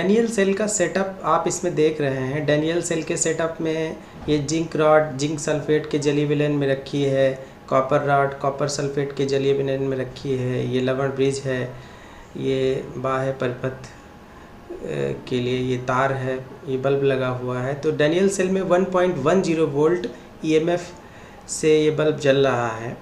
Daniel cell का setup आप इसमें देख रहे हैं। डैनियल सेल के सेटअप में ये जिंक रॉड जिंक सल्फेट के जली विलेन में रखी है, कॉपर रॉड कॉपर सल्फेट के जली विलेन में रखी है, ये लवण ब्रिज है, ये बाह्य परिपथ के लिए ये तार है, ये बल्ब लगा हुआ है। तो डैनियल सेल में 1.10 वोल्ट ईएमएफ से ये बल्ब जल रहा है।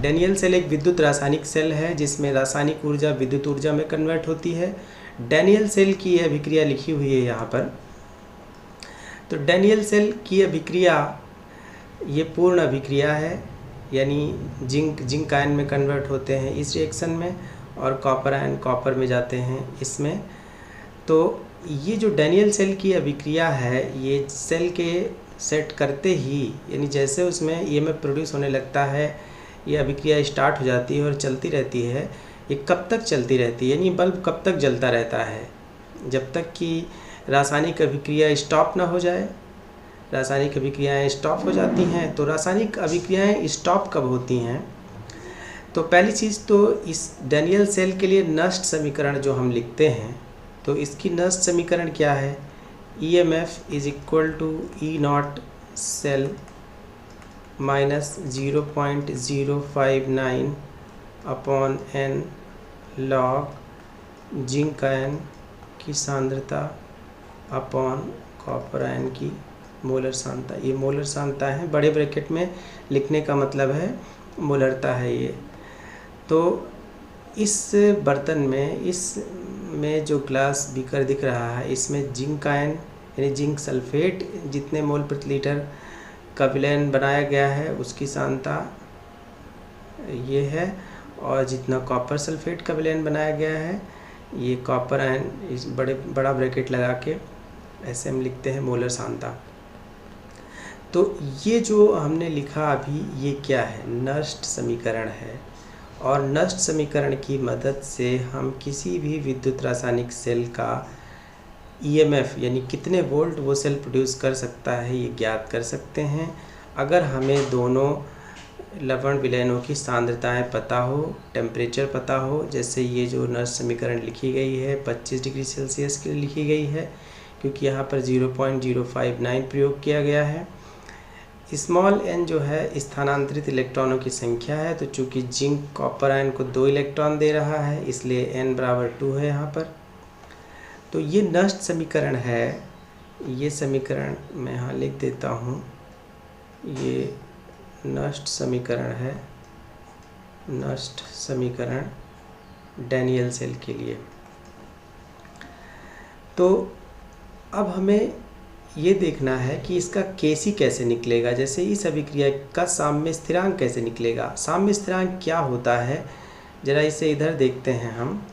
डैनियल सेल एक विद्युत रासायनिक सेल है जिसमें रासायनिक ऊर्जा विद्युत ऊर्जा में कन्वर्ट होती है। डैनियल सेल की अभिक्रिया लिखी हुई है यहाँ पर। तो डैनियल सेल की अभिक्रिया ये पूर्ण अभिक्रिया है, यानी जिंक आयन में कन्वर्ट होते हैं इस रिएक्शन में, और कॉपर आयन कॉपर में जाते हैं इसमें। तो ये जो डैनियल सेल की अभिक्रिया है ये सेल के सेट करते ही, यानी जैसे उसमें ईएमएफ प्रोड्यूस होने लगता है, ये अभिक्रिया स्टार्ट हो जाती है और चलती रहती है। ये कब तक चलती रहती है, यानी बल्ब कब तक जलता रहता है? जब तक कि रासायनिक अभिक्रिया स्टॉप ना हो जाए। रासायनिक अभिक्रियाएं स्टॉप हो जाती हैं। तो रासायनिक अभिक्रियाएं स्टॉप कब होती हैं? तो पहली चीज़ तो इस डैनियल सेल के लिए नष्ट समीकरण जो हम लिखते हैं, तो इसकी नष्ट समीकरण क्या है? EMF is equal to E0 cell minus 0.059 upon n log zinc ion की सांद्रता अपॉन कॉपर आयन की मोलर सांद्रता। ये मोलर सांद्रता है, बड़े ब्रैकेट में लिखने का मतलब है मोलरता है ये। तो इस बर्तन में, इसमें जो ग्लास बीकर दिख रहा है, इसमें जिंक आयन यानी जिंक सल्फेट जितने मोल प्रति लीटर का विलयन बनाया गया है उसकी सांद्रता ये है, और जितना कॉपर सल्फेट का विलयन बनाया गया है ये कॉपर आयन, इस बड़ा ब्रैकेट लगा के ऐसे हम लिखते हैं मोलर सांद्रता। तो ये जो हमने लिखा अभी ये क्या है? नष्ट समीकरण है। और नष्ट समीकरण की मदद से हम किसी भी विद्युत रासायनिक सेल का EMF यानी कितने वोल्ट वो सेल प्रोड्यूस कर सकता है ये ज्ञात कर सकते हैं, अगर हमें दोनों लवण विलयनों की सांद्रताएं पता हो, टेम्परेचर पता हो। जैसे ये जो नष्ट समीकरण लिखी गई है 25 डिग्री सेल्सियस के लिए लिखी गई है, क्योंकि यहाँ पर 0.059 प्रयोग किया गया है। स्मॉल n जो है स्थानांतरित इलेक्ट्रॉनों की संख्या है, तो चूंकि जिंक कॉपर आयन को 2 इलेक्ट्रॉन दे रहा है इसलिए n बराबर 2 है यहाँ पर। तो ये नष्ट समीकरण है, ये समीकरण मैं यहाँ लिख देता हूँ। ये नष्ट समीकरण है, नष्ट समीकरण डैनियल सेल के लिए। तो अब हमें ये देखना है कि इसका Kc कैसे निकलेगा। जैसे इस अभिक्रिया का साम्य स्थिरांक कैसे निकलेगा? साम्य स्थिरांक क्या होता है, जरा इसे इधर देखते हैं हम।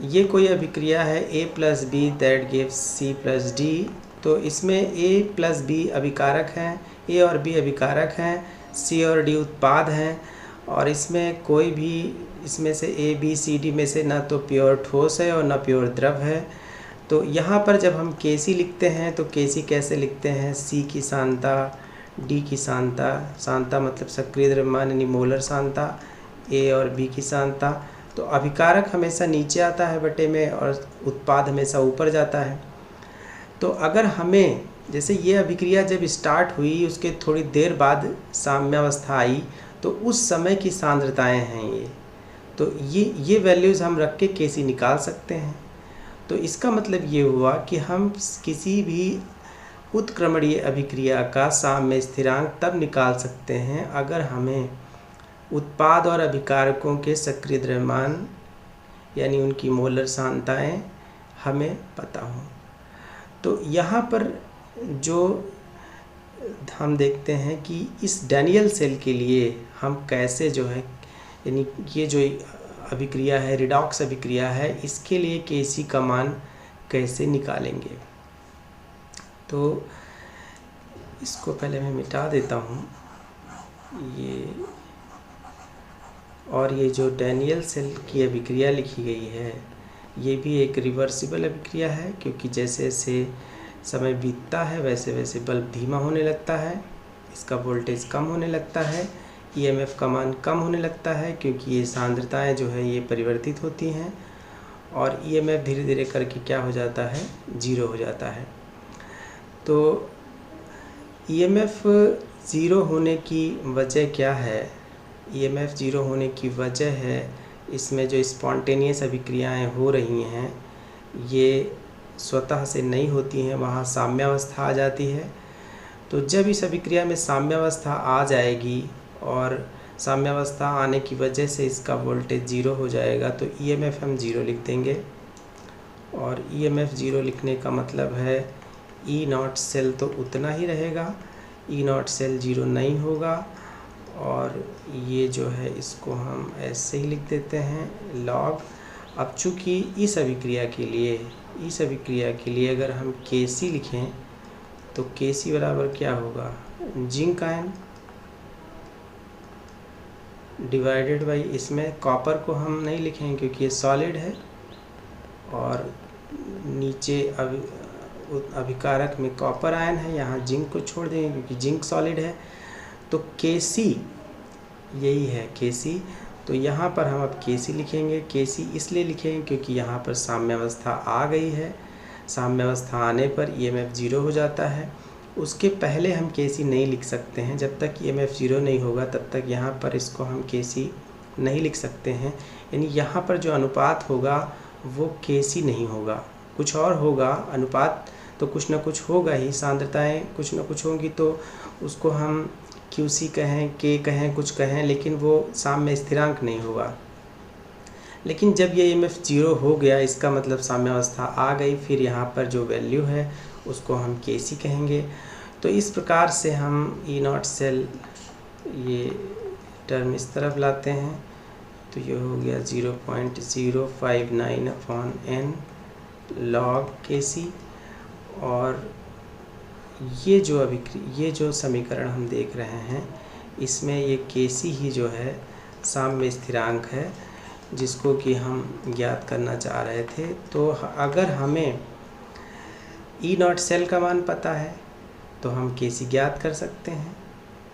ये कोई अभिक्रिया है A + B that gives C + D। तो इसमें A + B अभिकारक हैं, A और B अभिकारक हैं, C और D उत्पाद हैं, और इसमें कोई भी इसमें से A B C D में से ना तो प्योर ठोस है और ना प्योर द्रव है। तो यहाँ पर जब हम Kc लिखते हैं तो Kc कैसे लिखते हैं? C की सांद्रता, D की सांद्रता मतलब सक्रिय द्रव्यमान यानी मोलर सांद्रता, A और B की सांद्रता। तो अभिकारक हमेशा नीचे आता है बटे में और उत्पाद हमेशा ऊपर जाता है। तो अगर हमें, जैसे ये अभिक्रिया जब स्टार्ट हुई उसके थोड़ी देर बाद साम्यावस्था आई, तो उस समय की सांद्रताएं हैं ये। तो ये वैल्यूज़ हम रख के Kc निकाल सकते हैं। तो इसका मतलब ये हुआ कि हम किसी भी उत्क्रमणीय अभिक्रिया का साम्य स्थिरांक तब निकाल सकते हैं अगर हमें उत्पाद और अभिकारकों के सक्रिय द्रव्यमान यानी उनकी मोलर सांद्रताएं हमें पता हो। तो यहाँ पर जो हम देखते हैं कि इस डैनियल सेल के लिए हम कैसे जो है, यानी ये जो अभिक्रिया है रिडॉक्स अभिक्रिया है, इसके लिए Kc का मान कैसे निकालेंगे। तो इसको पहले मैं मिटा देता हूँ ये, और ये जो डैनियल सेल की अभिक्रिया लिखी गई है ये भी एक रिवर्सिबल अभिक्रिया है, क्योंकि जैसे जैसे समय बीतता है वैसे वैसे बल्ब धीमा होने लगता है, इसका वोल्टेज कम होने लगता है, EMF का मान कम होने लगता है, क्योंकि ये सांद्रताएं जो है ये परिवर्तित होती हैं। और ईएमएफ धीरे धीरे करके क्या हो जाता है, ज़ीरो हो जाता है। तो ईएमएफ ज़ीरो होने की वजह क्या है? ईएमएफ ज़ीरो होने की वजह है इसमें जो स्पॉन्टेनियस अभिक्रियाएं हो रही हैं ये स्वतः से नहीं होती हैं, वहाँ साम्यावस्था आ जाती है। तो जब इस अभिक्रिया में साम्यावस्था आ जाएगी और साम्यावस्था आने की वजह से इसका वोल्टेज ज़ीरो हो जाएगा, तो ईएमएफ हम ज़ीरो लिख देंगे। और ईएमएफ ज़ीरो लिखने का मतलब है ई नॉट सेल तो उतना ही रहेगा, ई नॉट सेल ज़ीरो नहीं होगा। और ये जो है इसको हम ऐसे ही लिख देते हैं लॉग। अब चूँकि इस अभिक्रिया के लिए अगर हम Kc लिखें तो Kc बराबर क्या होगा, जिंक आयन डिवाइडेड बाई, इसमें कॉपर को हम नहीं लिखेंगे क्योंकि ये सॉलिड है, और नीचे अभिकारक में कॉपर आयन है, यहाँ जिंक को छोड़ देंगे क्योंकि जिंक सॉलिड है। तो Kc यही है Kc। तो यहाँ पर हम अब Kc लिखेंगे। Kc इसलिए लिखेंगे क्योंकि यहाँ पर साम्यावस्था आ गई है। साम्यावस्था आने पर ईएमएफ ज़ीरो हो जाता है। उसके पहले हम Kc नहीं लिख सकते हैं, जब तक ईएमएफ ज़ीरो नहीं होगा तब तक यहाँ पर इसको हम Kc नहीं लिख सकते हैं। यानी यहाँ पर जो अनुपात होगा वो Kc नहीं होगा, कुछ और होगा। अनुपात तो कुछ ना कुछ होगा ही, सांद्रताएं कुछ ना कुछ होंगी, तो उसको हम QC कहें, K कहें, कुछ कहें, लेकिन वो साम्य स्थिरांक नहीं होगा। लेकिन जब ये ईएमएफ ज़ीरो हो गया इसका मतलब साम्यावस्था आ गई, फिर यहाँ पर जो वैल्यू है उसको हम Kc कहेंगे। तो इस प्रकार से हम ई नॉट सेल ये टर्म इस तरफ लाते हैं, तो ये हो गया 0.059/n log Kc। और ये जो समीकरण हम देख रहे हैं इसमें ये Kc ही जो है साम्य स्थिरांक है जिसको कि हम ज्ञात करना चाह रहे थे। तो अगर हमें ई नॉट सेल का मान पता है तो हम Kc ज्ञात कर सकते हैं।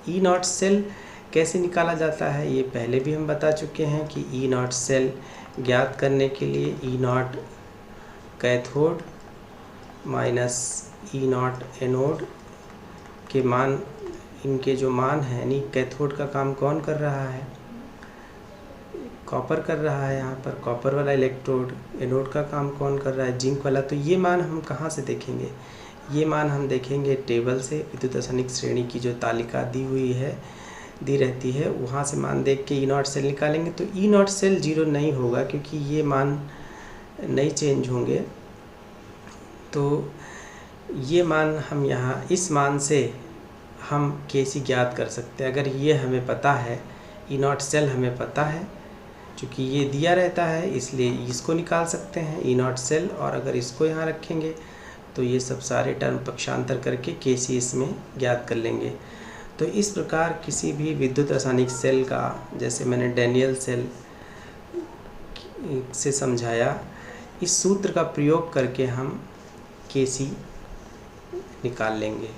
ई नॉट सेल कैसे निकाला जाता है ये पहले भी हम बता चुके हैं कि ई नॉट सेल ज्ञात करने के लिए E naught cathode minus E naught anode के मान, इनके जो मान हैं, यानी कैथोड का काम कौन कर रहा है, कॉपर कर रहा है, यहाँ पर कॉपर वाला इलेक्ट्रोड। एनोड का काम कौन कर रहा है, जिंक वाला। तो ये मान हम कहाँ से देखेंगे, ये मान हम देखेंगे टेबल से। विद्युत रासायनिक श्रेणी की जो तालिका दी रहती है वहाँ से मान देख के ई नॉट सेल निकालेंगे। तो ई नॉट सेल ज़ीरो नहीं होगा क्योंकि ये मान नहीं चेंज होंगे। तो ये मान हम यहाँ इस मान से हम Kc ज्ञात कर सकते हैं। अगर ये हमें पता है, ई नॉट सेल हमें पता है, क्योंकि ये दिया रहता है इसलिए इसको निकाल सकते हैं ई नॉट सेल। और अगर इसको यहाँ रखेंगे तो ये सब सारे टर्म पक्षांतर करके Kc इसमें ज्ञात कर लेंगे। तो इस प्रकार किसी भी विद्युत रासायनिक सेल का, जैसे मैंने डैनियल सेल से समझाया, इस सूत्र का प्रयोग करके हम Kc निकाल लेंगे।